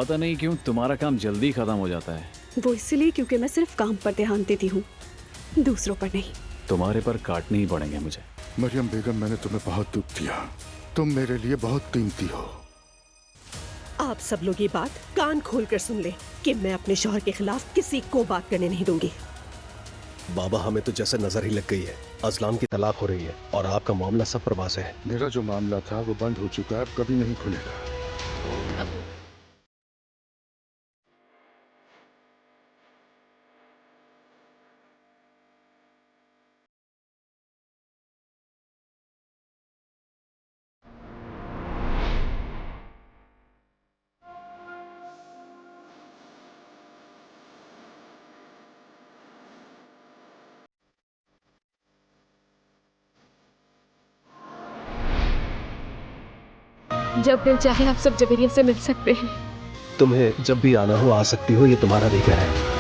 पता नहीं क्यों तुम्हारा काम जल्दी खत्म हो जाता है। वो इसलिए क्योंकि मैं सिर्फ काम पर ध्यान देती हूँ, दूसरों पर नहीं। तुम्हारे पर काटने ही पड़ेंगे मुझे। मरियम बेगम, मैंने तुम्हें बहुत दुख दिया। तुम मेरे लिए बहुत कीमती हो। आप सब लोग ये बात कान खोल कर सुन ले कि मैं अपने शौहर के खिलाफ किसी को बात करने नहीं दूंगी। बाबा, हमें तो जैसे नजर ही लग गई है। अजलान की तलाक हो रही है और आपका मामला सब पर वाज़ेह है। मेरा जो मामला था वो बंद हो चुका है, अब कभी नहीं खुलेगा। जब दिल चाहे आप सब जवेरिया से मिल सकते हैं। तुम्हें जब भी आना हो आ सकती हो, ये तुम्हारा घर है।